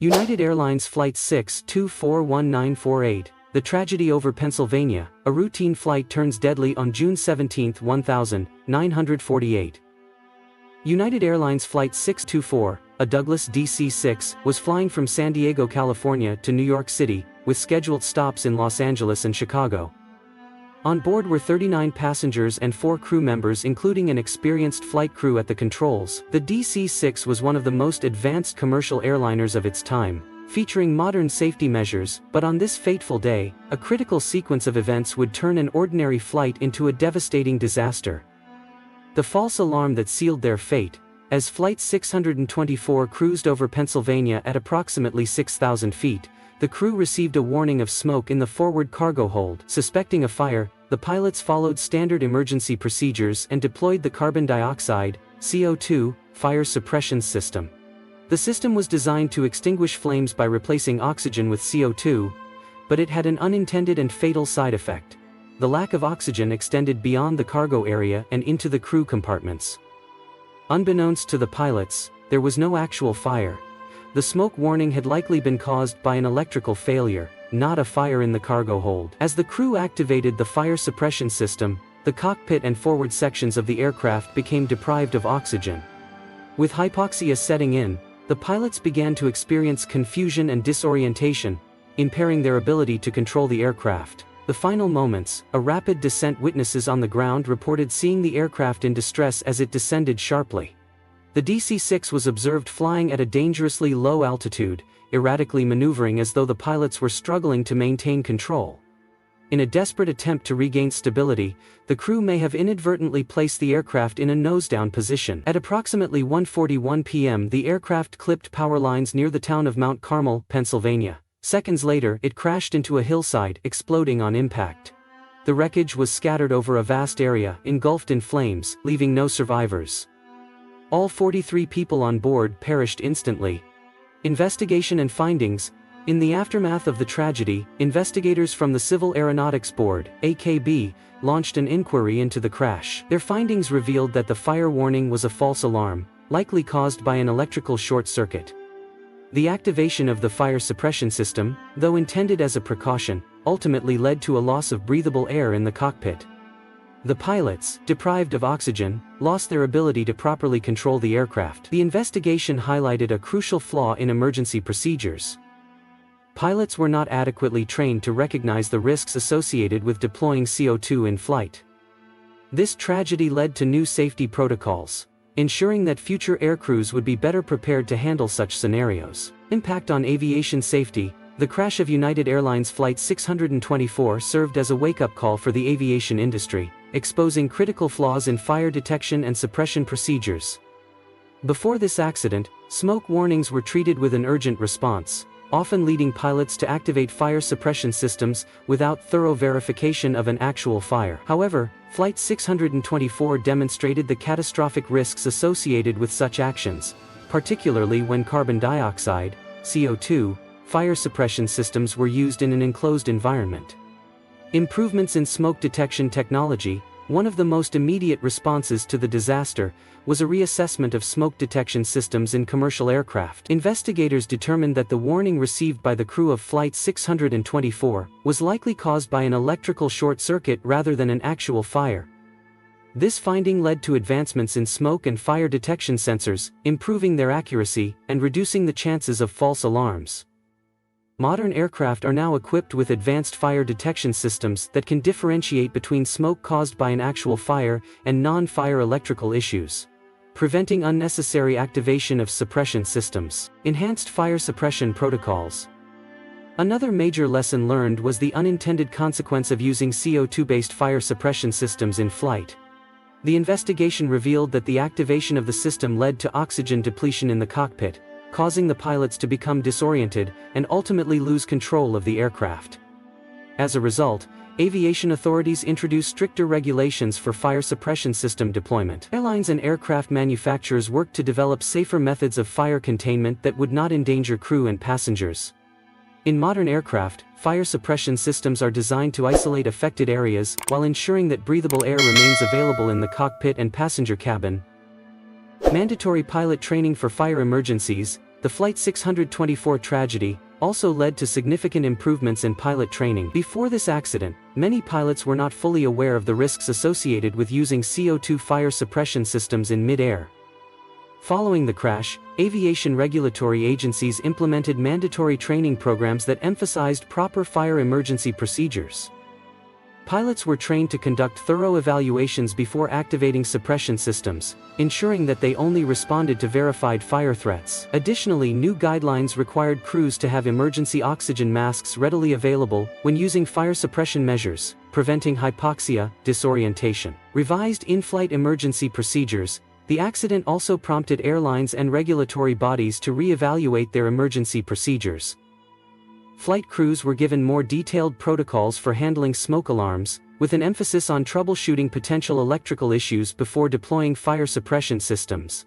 United Airlines Flight 6241948, the tragedy over Pennsylvania, a routine flight turns deadly on June 17, 1948. United Airlines Flight 624, a Douglas DC-6, was flying from San Diego, California to New York City, with scheduled stops in Los Angeles and Chicago. On board were 39 passengers and 4 crew members, including an experienced flight crew at the controls. The DC-6 was one of the most advanced commercial airliners of its time, featuring modern safety measures, but on this fateful day, a critical sequence of events would turn an ordinary flight into a devastating disaster. The false alarm that sealed their fate. As Flight 624 cruised over Pennsylvania at approximately 6,000 feet, the crew received a warning of smoke in the forward cargo hold. Suspecting a fire, the pilots followed standard emergency procedures and deployed the carbon dioxide, CO2, fire suppression system. The system was designed to extinguish flames by replacing oxygen with CO2, but it had an unintended and fatal side effect. The lack of oxygen extended beyond the cargo area and into the crew compartments. Unbeknownst to the pilots, there was no actual fire. The smoke warning had likely been caused by an electrical failure, not a fire in the cargo hold. As the crew activated the fire suppression system, the cockpit and forward sections of the aircraft became deprived of oxygen. With hypoxia setting in, the pilots began to experience confusion and disorientation, impairing their ability to control the aircraft. The final moments, a rapid descent. Witnesses on the ground reported seeing the aircraft in distress as it descended sharply. The DC-6 was observed flying at a dangerously low altitude, erratically maneuvering as though the pilots were struggling to maintain control. In a desperate attempt to regain stability, the crew may have inadvertently placed the aircraft in a nose-down position. At approximately 1:41 p.m. the aircraft clipped power lines near the town of Mount Carmel, Pennsylvania. Seconds later, it crashed into a hillside, exploding on impact. The wreckage was scattered over a vast area, engulfed in flames, leaving no survivors. All 43 people on board perished instantly. Investigation and findings. In the aftermath of the tragedy, investigators from the Civil Aeronautics Board, AKB, launched an inquiry into the crash. Their findings revealed that the fire warning was a false alarm, likely caused by an electrical short circuit. The activation of the fire suppression system, though intended as a precaution, ultimately led to a loss of breathable air in the cockpit. The pilots, deprived of oxygen, lost their ability to properly control the aircraft. The investigation highlighted a crucial flaw in emergency procedures. Pilots were not adequately trained to recognize the risks associated with deploying CO2 in flight. This tragedy led to new safety protocols, ensuring that future aircrews would be better prepared to handle such scenarios. Impact on aviation safety. The crash of United Airlines Flight 624 served as a wake-up call for the aviation industry, exposing critical flaws in fire detection and suppression procedures. Before this accident, smoke warnings were treated with an urgent response, often leading pilots to activate fire suppression systems without thorough verification of an actual fire. However, Flight 624 demonstrated the catastrophic risks associated with such actions, particularly when carbon dioxide, CO2, fire suppression systems were used in an enclosed environment. Improvements in smoke detection technology. One of the most immediate responses to the disaster was a reassessment of smoke detection systems in commercial aircraft. Investigators determined that the warning received by the crew of Flight 624 was likely caused by an electrical short circuit rather than an actual fire. This finding led to advancements in smoke and fire detection sensors, improving their accuracy and reducing the chances of false alarms. Modern aircraft are now equipped with advanced fire detection systems that can differentiate between smoke caused by an actual fire and non-fire electrical issues, preventing unnecessary activation of suppression systems. Enhanced fire suppression protocols. Another major lesson learned was the unintended consequence of using CO2-based fire suppression systems in flight. The investigation revealed that the activation of the system led to oxygen depletion in the cockpit, causing the pilots to become disoriented and ultimately lose control of the aircraft. As a result, aviation authorities introduced stricter regulations for fire suppression system deployment. Airlines and aircraft manufacturers worked to develop safer methods of fire containment that would not endanger crew and passengers. In modern aircraft, fire suppression systems are designed to isolate affected areas while ensuring that breathable air remains available in the cockpit and passenger cabin. Mandatory pilot training for fire emergencies. The Flight 624 tragedy also led to significant improvements in pilot training. Before this accident, many pilots were not fully aware of the risks associated with using CO2 fire suppression systems in mid-air. Following the crash, aviation regulatory agencies implemented mandatory training programs that emphasized proper fire emergency procedures. Pilots were trained to conduct thorough evaluations before activating suppression systems, ensuring that they only responded to verified fire threats. Additionally, new guidelines required crews to have emergency oxygen masks readily available when using fire suppression measures, preventing hypoxia, disorientation. Revised in-flight emergency procedures. The accident also prompted airlines and regulatory bodies to re-evaluate their emergency procedures. Flight crews were given more detailed protocols for handling smoke alarms, with an emphasis on troubleshooting potential electrical issues before deploying fire suppression systems.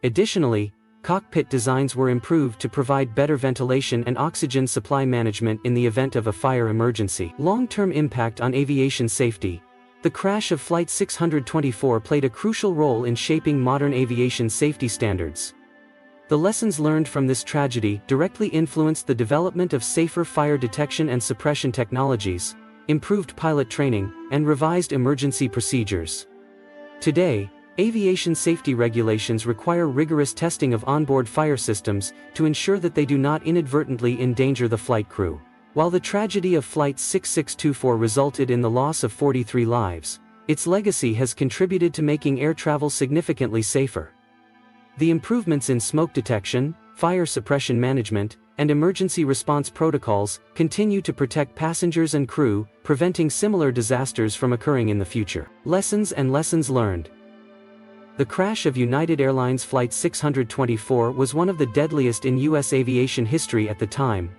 Additionally, cockpit designs were improved to provide better ventilation and oxygen supply management in the event of a fire emergency. Long-term impact on aviation safety. The crash of Flight 624 played a crucial role in shaping modern aviation safety standards. The lessons learned from this tragedy directly influenced the development of safer fire detection and suppression technologies, improved pilot training, and revised emergency procedures. Today, aviation safety regulations require rigorous testing of onboard fire systems to ensure that they do not inadvertently endanger the flight crew. While the tragedy of Flight 6624 resulted in the loss of 43 lives, its legacy has contributed to making air travel significantly safer. The improvements in smoke detection, fire suppression management, and emergency response protocols continue to protect passengers and crew, preventing similar disasters from occurring in the future. Lessons and lessons learned. The crash of United Airlines Flight 624 was one of the deadliest in U.S. aviation history at the time.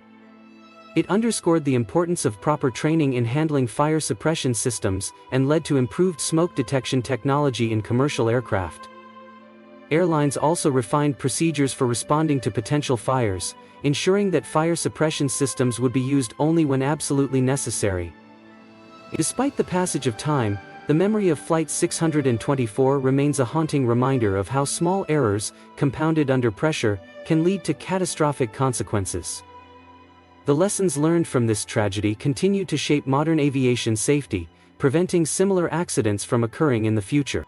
It underscored the importance of proper training in handling fire suppression systems and led to improved smoke detection technology in commercial aircraft. Airlines also refined procedures for responding to potential fires, ensuring that fire suppression systems would be used only when absolutely necessary. Despite the passage of time, the memory of Flight 624 remains a haunting reminder of how small errors, compounded under pressure, can lead to catastrophic consequences. The lessons learned from this tragedy continue to shape modern aviation safety, preventing similar accidents from occurring in the future.